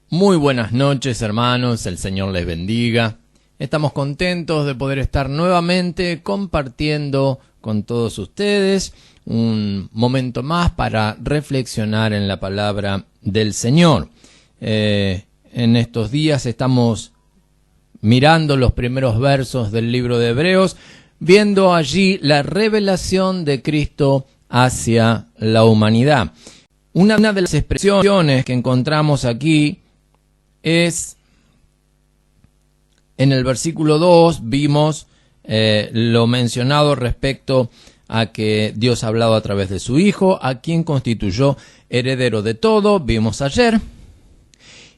Muy buenas noches, hermanos, el Señor les bendiga. Estamos contentos de poder estar nuevamente compartiendo con todos ustedes un momento más para reflexionar en la palabra del Señor. En estos días estamos mirando los primeros versos del libro de Hebreos, viendo allí la revelación de Cristo hacia la humanidad. Una de las expresiones que encontramos aquí es, en el versículo 2, vimos lo mencionado respecto a que Dios ha hablado a través de su Hijo, a quien constituyó heredero de todo, vimos ayer,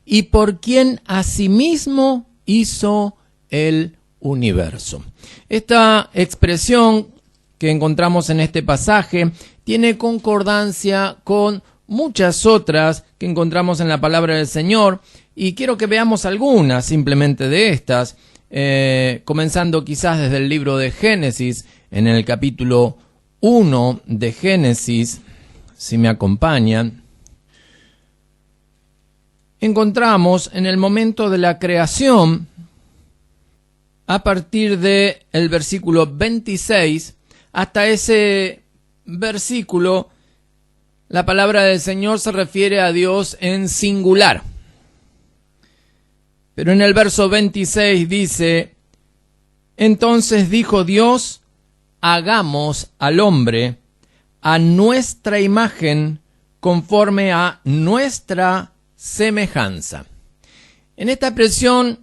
y por quien asimismo hizo el universo. Esta expresión que encontramos en este pasaje tiene concordancia con muchas otras que encontramos en la palabra del Señor, y quiero que veamos algunas simplemente de estas, comenzando quizás desde el libro de Génesis, en el capítulo 1 de Génesis, si me acompañan. Encontramos en el momento de la creación, a partir del versículo 26, hasta ese versículo, la palabra del Señor se refiere a Dios en singular. Pero en el verso 26 dice: entonces dijo Dios, hagamos al hombre a nuestra imagen, conforme a nuestra semejanza. En esta expresión,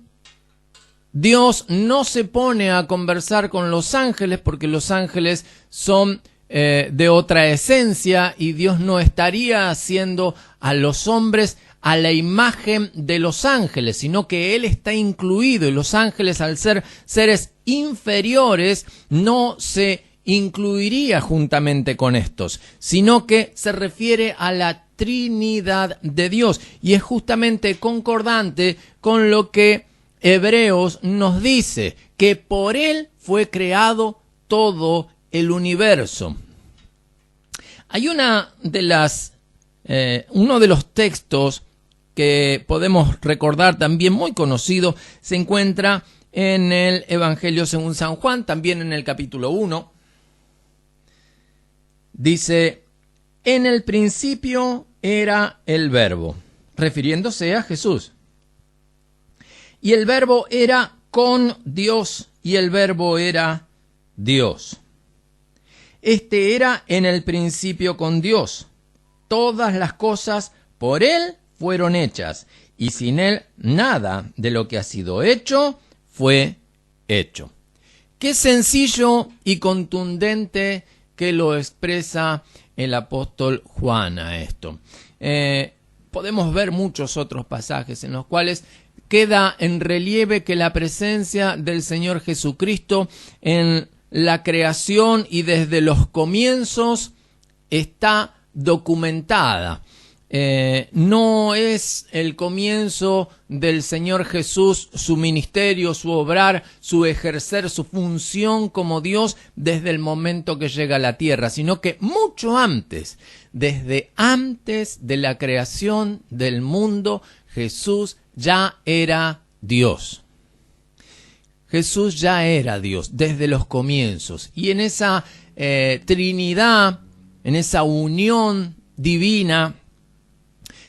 Dios no se pone a conversar con los ángeles, porque los ángeles son de otra esencia, y Dios no estaría haciendo a los hombres a la imagen de los ángeles, sino que Él está incluido, y los ángeles, al ser seres inferiores, no se incluiría juntamente con estos, sino que se refiere a la Trinidad de Dios, y es justamente concordante con lo que Hebreos nos dice, que por Él fue creado todo el universo. Hay uno de los textos que podemos recordar también muy conocido, se encuentra en el Evangelio según San Juan, también en el capítulo 1. Dice: en el principio era el Verbo, refiriéndose a Jesús. Y el Verbo era con Dios, y el Verbo era Dios. Este era en el principio con Dios. Todas las cosas por Él fueron hechas, y sin Él nada de lo que ha sido hecho fue hecho. Qué sencillo y contundente que lo expresa el apóstol Juan a esto. Podemos ver muchos otros pasajes en los cuales queda en relieve que la presencia del Señor Jesucristo en la creación y desde los comienzos está documentada. No es el comienzo del Señor Jesús, su ministerio, su obrar, su ejercer, su función como Dios desde el momento que llega a la tierra, sino que mucho antes, desde antes de la creación del mundo, Jesús ya era Dios. Jesús ya era Dios desde los comienzos, y en esa Trinidad, en esa unión divina,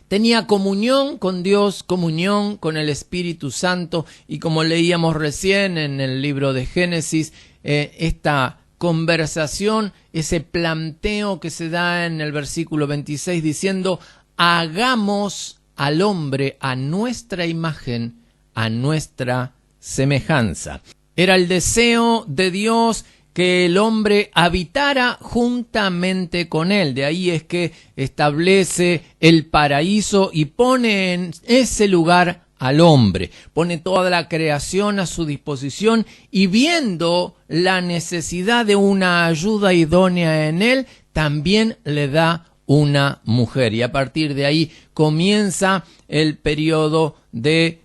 tenía comunión con Dios, comunión con el Espíritu Santo, y como leíamos recién en el libro de Génesis, esta conversación, ese planteo que se da en el versículo 26 diciendo: hagamos al hombre a nuestra imagen, a nuestra semejanza. Era el deseo de Dios que el hombre habitara juntamente con Él. De ahí es que establece el paraíso y pone en ese lugar al hombre. Pone toda la creación a su disposición, y viendo la necesidad de una ayuda idónea en él, también le da una mujer. Y a partir de ahí comienza el periodo de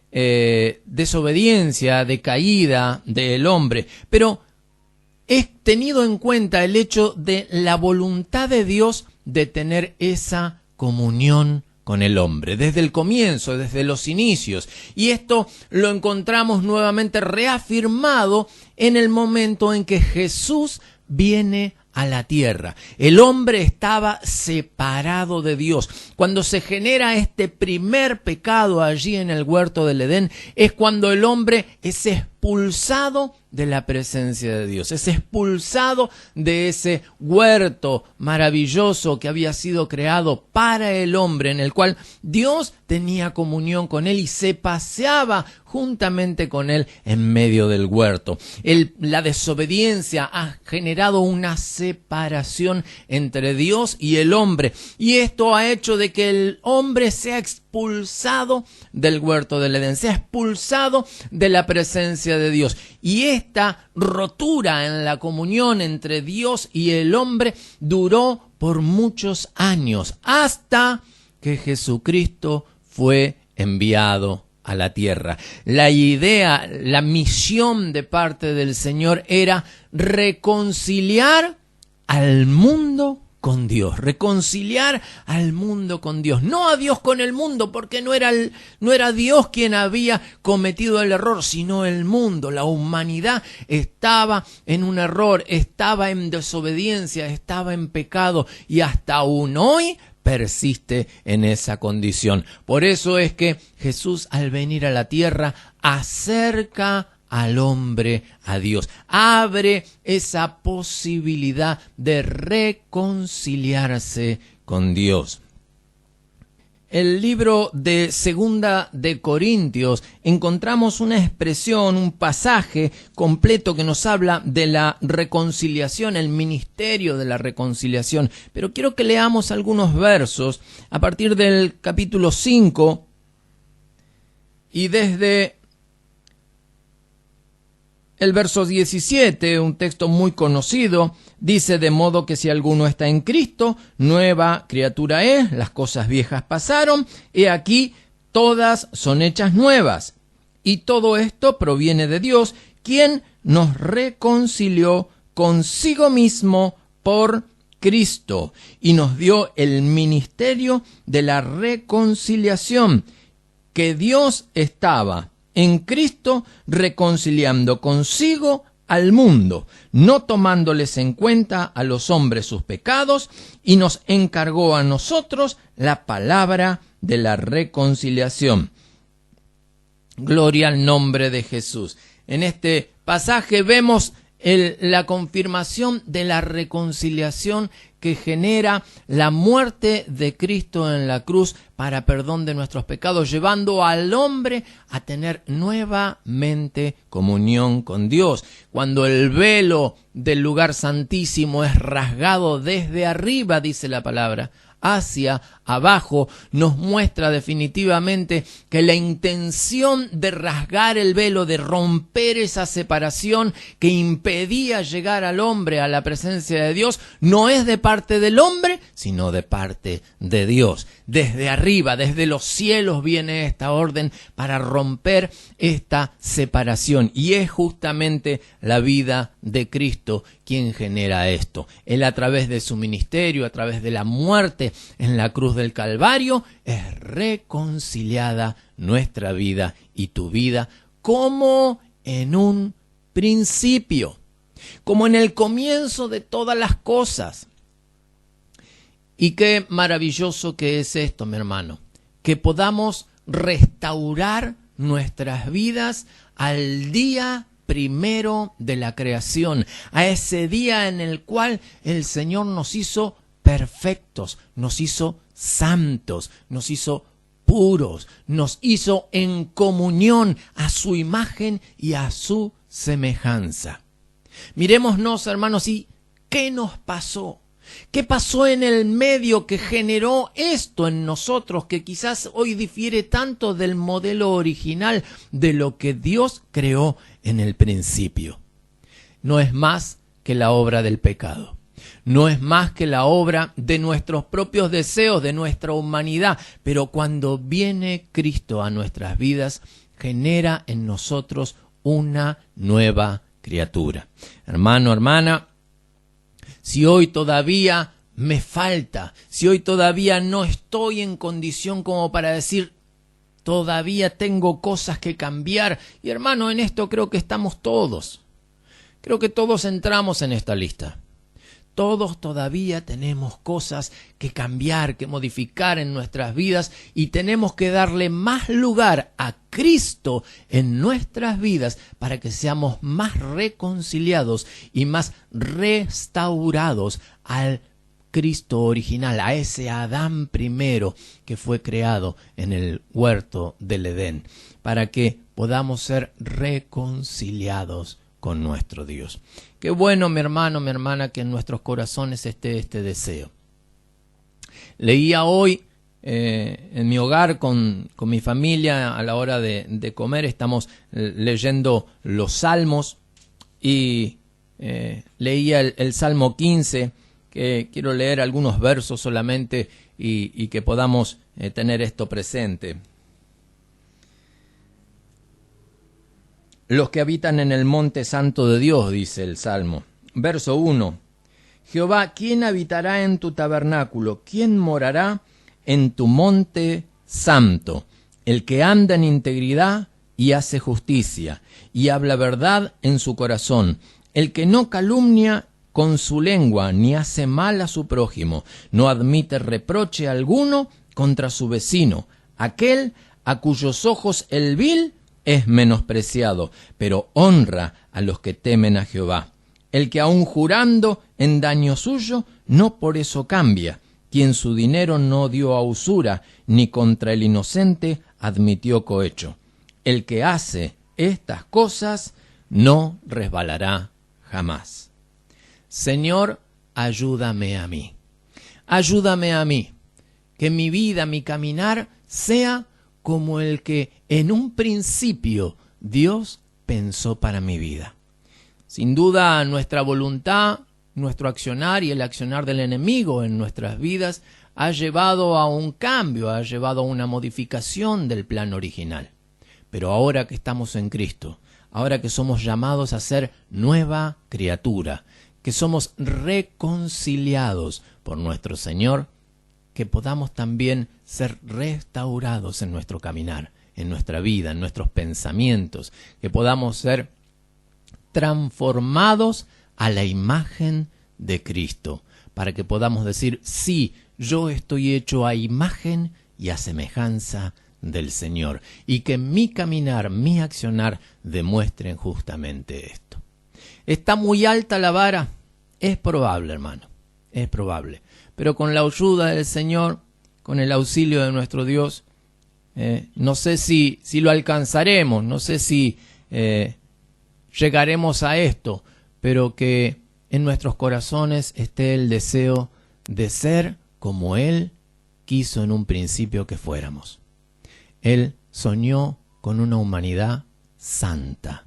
desobediencia, de caída del hombre. Pero es tenido en cuenta el hecho de la voluntad de Dios de tener esa comunión con el hombre, desde el comienzo, desde los inicios. Y esto lo encontramos nuevamente reafirmado en el momento en que Jesús viene a la tierra. El hombre estaba separado de Dios. Cuando se genera este primer pecado allí en el huerto del Edén, es cuando el hombre es expulsado de la presencia de Dios, es expulsado de ese huerto maravilloso que había sido creado para el hombre, en el cual Dios tenía comunión con él y se paseaba juntamente con él en medio del huerto. La desobediencia ha generado una separación entre Dios y el hombre, y esto ha hecho de que el hombre sea expulsado del huerto del Edén, sea expulsado de la presencia de Dios. Y esta rotura en la comunión entre Dios y el hombre duró por muchos años, hasta que Jesucristo fue enviado a la tierra. La idea, la misión de parte del Señor era reconciliar al mundo con Dios, reconciliar al mundo con Dios, no a Dios con el mundo, porque no era Dios quien había cometido el error, sino el mundo. La humanidad estaba en un error, estaba en desobediencia, estaba en pecado, y hasta aún hoy persiste en esa condición. Por eso es que Jesús, al venir a la tierra, acerca al hombre a Dios, abre esa posibilidad de reconciliarse con Dios. El libro de Segunda de Corintios encontramos una expresión, un pasaje completo que nos habla de la reconciliación, el ministerio de la reconciliación. Pero quiero que leamos algunos versos a partir del capítulo 5 y desde el verso 17, un texto muy conocido, dice: de modo que si alguno está en Cristo, nueva criatura es, las cosas viejas pasaron, he aquí todas son hechas nuevas. Y todo esto proviene de Dios, quien nos reconcilió consigo mismo por Cristo y nos dio el ministerio de la reconciliación, que Dios estaba en Cristo reconciliando consigo al mundo, no tomándoles en cuenta a los hombres sus pecados, y nos encargó a nosotros la palabra de la reconciliación. Gloria al nombre de Jesús. En este pasaje vemos la confirmación de la reconciliación que genera la muerte de Cristo en la cruz para perdón de nuestros pecados, llevando al hombre a tener nuevamente comunión con Dios. Cuando el velo del lugar santísimo es rasgado desde arriba, dice la palabra, hacia abajo, nos muestra definitivamente que la intención de rasgar el velo, de romper esa separación que impedía llegar al hombre a la presencia de Dios, no es de parte del hombre, sino de parte de Dios. Desde arriba, desde los cielos viene esta orden para romper esta separación, y es justamente la vida de Cristo quien genera esto. Él, a través de su ministerio, a través de la muerte en la cruz del Calvario, es reconciliada nuestra vida y tu vida, como en un principio, como en el comienzo de todas las cosas. Y qué maravilloso que es esto, mi hermano, que podamos restaurar nuestras vidas al día primero de la creación, a ese día en el cual el Señor nos hizo perfectos, nos hizo santos, nos hizo puros, nos hizo en comunión a su imagen y a su semejanza. Mirémonos, hermanos, y ¿qué nos pasó? ¿Qué pasó en el medio que generó esto en nosotros, que quizás hoy difiere tanto del modelo original de lo que Dios creó en el principio? No es más que la obra del pecado. No es más que la obra de nuestros propios deseos, de nuestra humanidad. Pero cuando viene Cristo a nuestras vidas, genera en nosotros una nueva criatura. Hermano, hermana, si hoy todavía me falta, si hoy todavía no estoy en condición como para decir, todavía tengo cosas que cambiar. Y hermano, en esto creo que estamos todos. Creo que todos entramos en esta lista. Todos todavía tenemos cosas que cambiar, que modificar en nuestras vidas y tenemos que darle más lugar a Cristo en nuestras vidas para que seamos más reconciliados y más restaurados al Cristo original, a ese Adán primero que fue creado en el huerto del Edén, para que podamos ser reconciliados con nuestro Dios. Qué bueno, mi hermano, mi hermana, que en nuestros corazones esté este deseo. Leía hoy en mi hogar con mi familia a la hora de comer, estamos leyendo los Salmos y leía el Salmo 15, que quiero leer algunos versos solamente y que podamos tener esto presente. Los que habitan en el monte santo de Dios, dice el Salmo. Verso 1. Jehová, ¿quién habitará en tu tabernáculo? ¿Quién morará en tu monte santo? El que anda en integridad y hace justicia, y habla verdad en su corazón. El que no calumnia con su lengua, ni hace mal a su prójimo, no admite reproche alguno contra su vecino. Aquel a cuyos ojos el vil es menospreciado, pero honra a los que temen a Jehová. El que aun jurando en daño suyo, no por eso cambia. Quien su dinero no dio a usura, ni contra el inocente admitió cohecho. El que hace estas cosas no resbalará jamás. Señor, ayúdame a mí. Ayúdame a mí, que mi vida, mi caminar, sea como el que en un principio Dios pensó para mi vida. Sin duda, nuestra voluntad, nuestro accionar y el accionar del enemigo en nuestras vidas ha llevado a un cambio, ha llevado a una modificación del plan original. Pero ahora que estamos en Cristo, ahora que somos llamados a ser nueva criatura, que somos reconciliados por nuestro Señor, que podamos también ser restaurados en nuestro caminar, en nuestra vida, en nuestros pensamientos, que podamos ser transformados a la imagen de Cristo, para que podamos decir, sí, yo estoy hecho a imagen y a semejanza del Señor, y que mi caminar, mi accionar demuestren justamente esto. ¿Está muy alta la vara? Es probable, hermano, es probable. Pero con la ayuda del Señor, con el auxilio de nuestro Dios, no sé si lo alcanzaremos, no sé si llegaremos a esto, pero que en nuestros corazones esté el deseo de ser como Él quiso en un principio que fuéramos. Él soñó con una humanidad santa,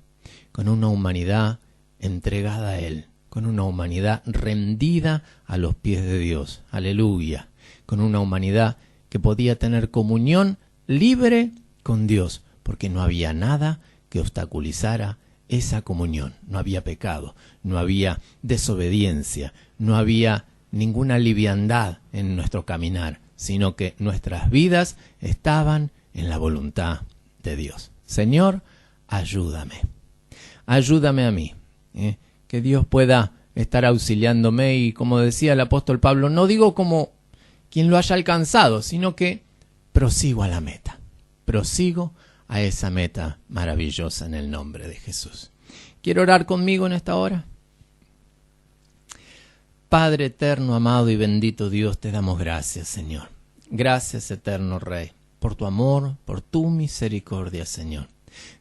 con una humanidad entregada a Él, con una humanidad rendida a los pies de Dios. Aleluya. Con una humanidad que podía tener comunión libre con Dios, porque no había nada que obstaculizara esa comunión. No había pecado, no había desobediencia, no había ninguna liviandad en nuestro caminar, sino que nuestras vidas estaban en la voluntad de Dios. Señor, ayúdame. Ayúdame a mí. Que Dios pueda estar auxiliándome y, como decía el apóstol Pablo, no digo como quien lo haya alcanzado, sino que prosigo a la meta. Prosigo a esa meta maravillosa en el nombre de Jesús. ¿Quiere orar conmigo en esta hora? Padre eterno, amado y bendito Dios, te damos gracias, Señor. Gracias, eterno Rey, por tu amor, por tu misericordia, Señor.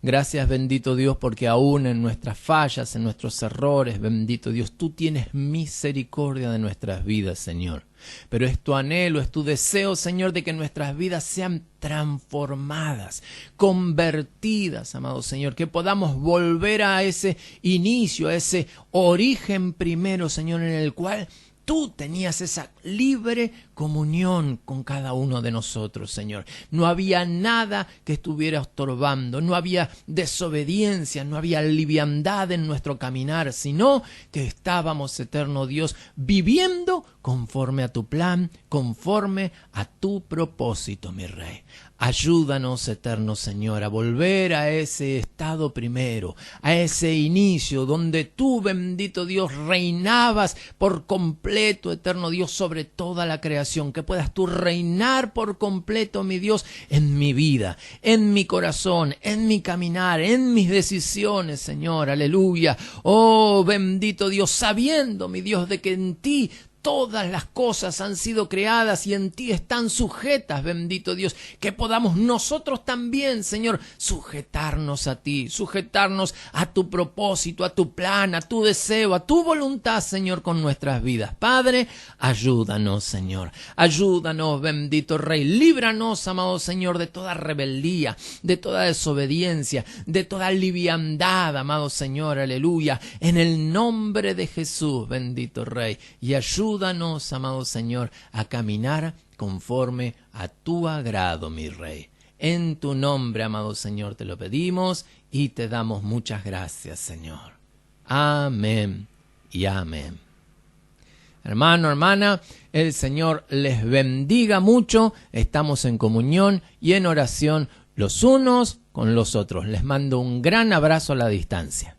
Gracias, bendito Dios, porque aún en nuestras fallas, en nuestros errores, bendito Dios, tú tienes misericordia de nuestras vidas, Señor. Pero es tu anhelo, es tu deseo, Señor, de que nuestras vidas sean transformadas, convertidas, amado Señor, que podamos volver a ese inicio, a ese origen primero, Señor, en el cual tú tenías esa libre comunión con cada uno de nosotros, Señor. No había nada que estuviera estorbando, no había desobediencia, no había liviandad en nuestro caminar, sino que estábamos, eterno Dios, viviendo conforme a tu plan, conforme a tu propósito, mi Rey. Ayúdanos, eterno Señor, a volver a ese estado primero, a ese inicio donde tú, bendito Dios, reinabas por completo, eterno Dios, sobre toda la creación. Que puedas tú reinar por completo, mi Dios, en mi vida, en mi corazón, en mi caminar, en mis decisiones, Señor. Aleluya. Oh, bendito Dios, sabiendo, mi Dios, de que en ti todas las cosas han sido creadas y en ti están sujetas, bendito Dios, que podamos nosotros también, Señor, sujetarnos a ti, sujetarnos a tu propósito, a tu plan, a tu deseo, a tu voluntad, Señor, con nuestras vidas. Padre, ayúdanos, Señor, ayúdanos, bendito Rey, líbranos, amado Señor, de toda rebeldía, de toda desobediencia, de toda liviandad, amado Señor, aleluya, en el nombre de Jesús, bendito Rey, y ayúdanos, amado Señor, a caminar conforme a tu agrado, mi Rey. En tu nombre, amado Señor, te lo pedimos y te damos muchas gracias, Señor. Amén y amén. Hermano, hermana, el Señor les bendiga mucho. Estamos en comunión y en oración los unos con los otros. Les mando un gran abrazo a la distancia.